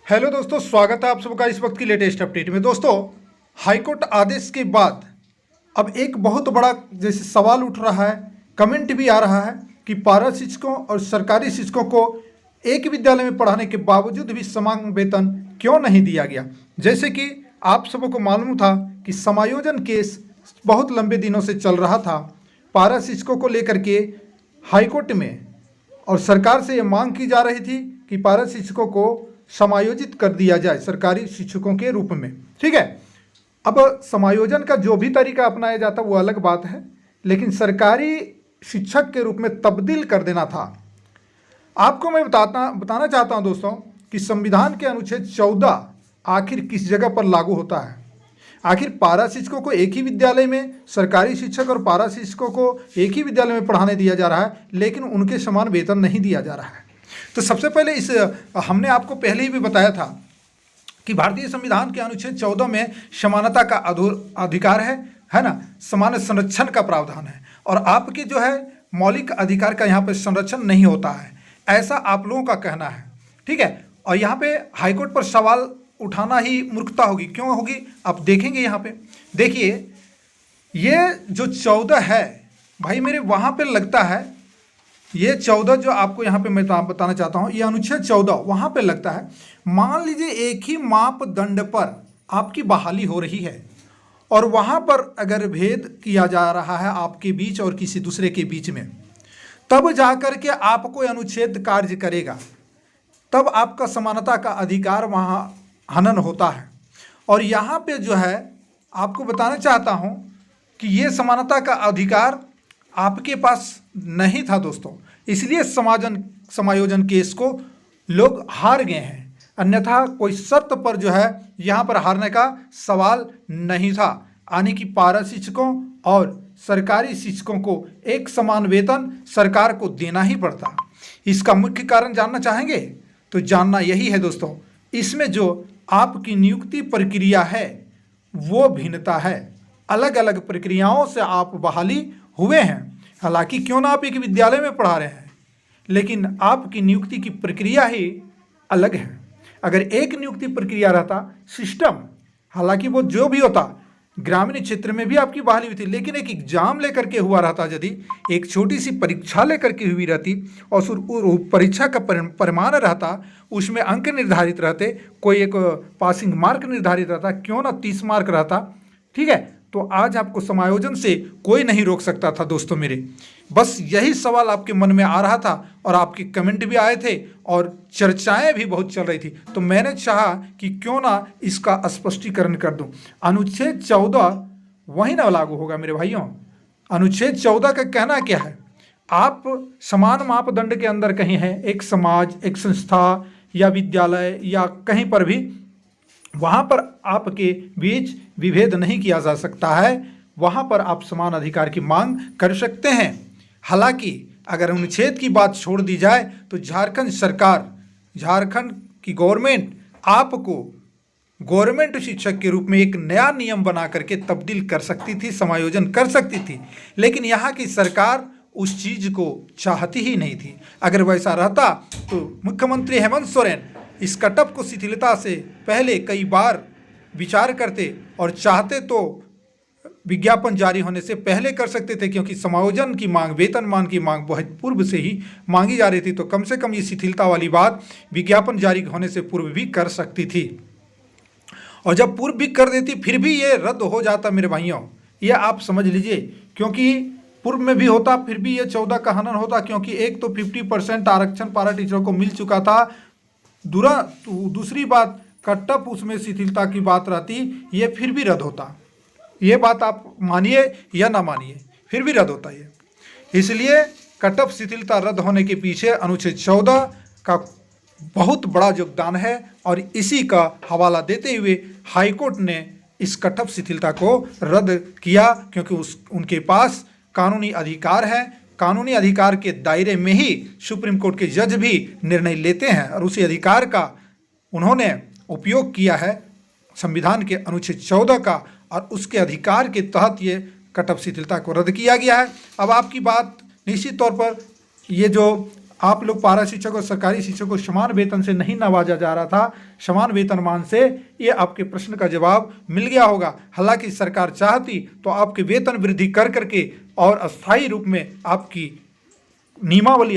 Hello दोस्तों, स्वागत है आप सबका इस वक्त की लेटेस्ट अपडेट में। दोस्तों, हाईकोर्ट आदेश के बाद अब एक बहुत बड़ा जैसे सवाल उठ रहा है, कमेंट भी आ रहा है कि पारा शिक्षकों और सरकारी शिक्षकों को एक विद्यालय में पढ़ाने के बावजूद भी समान वेतन क्यों नहीं दिया गया। जैसे कि आप सबको मालूम था कि समायोजन केस बहुत लंबे दिनों से चल रहा था पारा शिक्षकों को लेकर के हाईकोर्ट में, और सरकार से ये मांग की जा रही थी कि पारा शिक्षकों को समायोजित कर दिया जाए सरकारी शिक्षकों के रूप में। ठीक है, अब समायोजन का जो भी तरीका अपनाया जाता वो अलग बात है, लेकिन सरकारी शिक्षक के रूप में तब्दील कर देना था। आपको मैं बताना चाहता हूं दोस्तों कि संविधान के अनुच्छेद 14 आखिर किस जगह पर लागू होता है। आखिर पारा शिक्षकों को एक ही विद्यालय में, सरकारी शिक्षक और पारा शिक्षकों को एक ही विद्यालय में पढ़ाने दिया जा रहा है, लेकिन उनके समान वेतन नहीं दिया जा रहा है। तो सबसे पहले हमने आपको पहले ही भी बताया था कि भारतीय संविधान के अनुच्छेद 14 में समानता का अधिकार है ना, समान संरक्षण का प्रावधान है, और आपके जो है मौलिक अधिकार का यहाँ पे संरक्षण नहीं होता है, ऐसा आप लोगों का कहना है। ठीक है, और यहाँ पे हाईकोर्ट पर सवाल उठाना ही मूर्खता होगी। क्यों होगी आप देखेंगे। यहाँ पे देखिए, ये जो 14 है भाई मेरे, वहाँ पे लगता है ये 14 जो आपको यहाँ पे मैं बताना चाहता हूँ, ये अनुच्छेद 14 वहाँ पे लगता है। मान लीजिए एक ही मापदंड पर आपकी बहाली हो रही है और वहाँ पर अगर भेद किया जा रहा है आपके बीच और किसी दूसरे के बीच में, तब जाकर के आपको अनुच्छेद कार्य करेगा, तब आपका समानता का अधिकार वहाँ हनन होता है। और यहाँ पे जो है आपको बताना चाहता हूँ कि ये समानता का अधिकार आपके पास नहीं था दोस्तों, इसलिए समायोजन केस को लोग हार गए हैं। अन्यथा कोई शर्त पर जो है यहाँ पर हारने का सवाल नहीं था, यानी कि पारा शिक्षकों और सरकारी शिक्षकों को एक समान वेतन सरकार को देना ही पड़ता। इसका मुख्य कारण जानना चाहेंगे तो जानना यही है दोस्तों, इसमें जो आपकी नियुक्ति प्रक्रिया है वो भिन्नता है। अलग अलग प्रक्रियाओं से आप बहाली हुए हैं। हालांकि क्यों ना आप एक विद्यालय में पढ़ा रहे हैं, लेकिन आपकी नियुक्ति की प्रक्रिया ही अलग है। अगर एक नियुक्ति प्रक्रिया रहता, सिस्टम, हालांकि वो जो भी होता, ग्रामीण क्षेत्र में भी आपकी बहाली हुई थी, लेकिन एक एग्जाम लेकर के हुआ रहता, यदि एक छोटी सी परीक्षा लेकर के हुई रहती और परीक्षा का परिमाण रहता, उसमें अंक निर्धारित रहते, कोई एक पासिंग मार्क निर्धारित रहता, क्यों ना 30 मार्क रहता, ठीक है, तो आज आपको समायोजन से कोई नहीं रोक सकता था दोस्तों मेरे। बस यही सवाल आपके मन में आ रहा था और आपके कमेंट भी आए थे और चर्चाएं भी बहुत चल रही थी, तो मैंने चाहा कि क्यों ना इसका स्पष्टीकरण कर दूं। अनुच्छेद 14 वही ना लागू होगा मेरे भाइयों। अनुच्छेद 14 का कहना क्या है, आप समान मापदंड के अंदर कहीं हैं, एक समाज, एक संस्था या विद्यालय या कहीं पर भी, वहाँ पर आपके बीच विभेद नहीं किया जा सकता है, वहाँ पर आप समान अधिकार की मांग कर सकते हैं। हालांकि अगर अनुच्छेद की बात छोड़ दी जाए तो झारखंड सरकार, झारखंड की गवर्नमेंट आपको गवर्नमेंट शिक्षक के रूप में एक नया नियम बना करके तब्दील कर सकती थी, समायोजन कर सकती थी, लेकिन यहाँ की सरकार उस चीज़ को चाहती ही नहीं थी। अगर वैसा रहता तो मुख्यमंत्री हेमंत सोरेन इस कटअप को शिथिलता से पहले कई बार विचार करते और चाहते तो विज्ञापन जारी होने से पहले कर सकते थे, क्योंकि समायोजन की मांग, वेतनमान की मांग बहुत पूर्व से ही मांगी जा रही थी, तो कम से कम ये शिथिलता वाली बात विज्ञापन जारी होने से पूर्व भी कर सकती थी। और जब पूर्व भी कर देती फिर भी ये रद्द हो जाता मेरे भाइयों, ये आप समझ लीजिए, क्योंकि पूर्व में भी होता फिर भी ये 14 का हनन होता, क्योंकि एक तो 50% आरक्षण पारा टीचरों को मिल चुका था, दूसरी बात कटअप उसमें शिथिलता की बात रहती, ये फिर भी रद्द होता। ये बात आप मानिए या ना मानिए, फिर भी रद्द होता है। इसलिए कटअप शिथिलता रद्द होने के पीछे अनुच्छेद 14 का बहुत बड़ा योगदान है, और इसी का हवाला देते हुए हाईकोर्ट ने इस कटअप शिथिलता को रद्द किया, क्योंकि उनके पास कानूनी अधिकार है। कानूनी अधिकार के दायरे में ही सुप्रीम कोर्ट के जज भी निर्णय लेते हैं, और उसी अधिकार का उन्होंने उपयोग किया है संविधान के अनुच्छेद 14 का, और उसके अधिकार के तहत ये कटअप शिथिलता को रद्द किया गया है। अब आपकी बात निश्चित तौर पर ये जो आप लोग पारा शिक्षक और सरकारी शिक्षक को समान वेतन से नहीं नवाजा जा रहा था, समान वेतनमान से, ये आपके प्रश्न का जवाब मिल गया होगा। हालांकि सरकार चाहती तो आपके वेतन वृद्धि कर करके और अस्थायी रूप में आपकी नियमावली,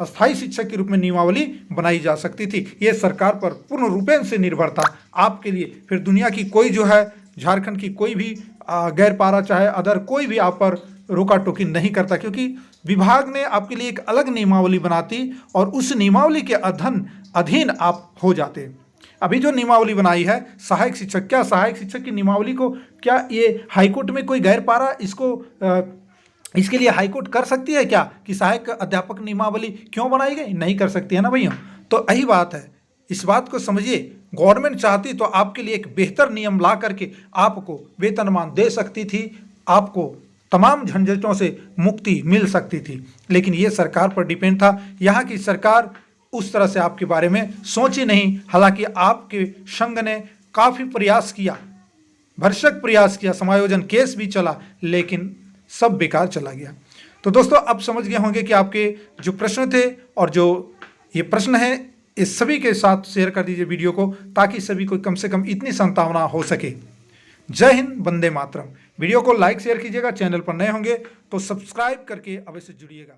अस्थायी शिक्षक के रूप में नियमावली बनाई जा सकती थी। ये सरकार पर पूर्ण रूपेण से निर्भर था आपके लिए। फिर दुनिया की कोई जो है, झारखंड की कोई भी गैर पारा चाहे अदर कोई भी आप पर रोका टोकी नहीं करता, क्योंकि विभाग ने आपके लिए एक अलग नियमावली बनाती और उस नियमावली के अधीन आप हो जाते। अभी जो नियमावली बनाई है सहायक शिक्षक, क्या सहायक शिक्षक की नियमावली को क्या ये हाईकोर्ट में कोई गैर पारा इसके लिए हाईकोर्ट कर सकती है क्या कि सहायक अध्यापक नियमावली क्यों बनाई गई? नहीं कर सकती है ना भैया। तो यही बात है, इस बात को समझिए। गवर्नमेंट चाहती तो आपके लिए एक बेहतर नियम ला करके आपको वेतनमान दे सकती थी, आपको तमाम झंझटों से मुक्ति मिल सकती थी, लेकिन ये सरकार पर डिपेंड था। यहाँ की सरकार उस तरह से आपके बारे में सोची नहीं। हालांकि आपके संघ ने काफ़ी प्रयास किया, भरसक प्रयास किया, समायोजन केस भी चला, लेकिन सब बेकार चला गया। तो दोस्तों अब समझ गए होंगे कि आपके जो प्रश्न थे और जो ये प्रश्न है इस सभी के साथ शेयर कर दीजिए वीडियो को, ताकि सभी को कम से कम इतनी संभावना हो सके। जय हिंद, वंदे मातरम। वीडियो को लाइक शेयर कीजिएगा, चैनल पर नए होंगे तो सब्सक्राइब करके अवश्य जुड़िएगा।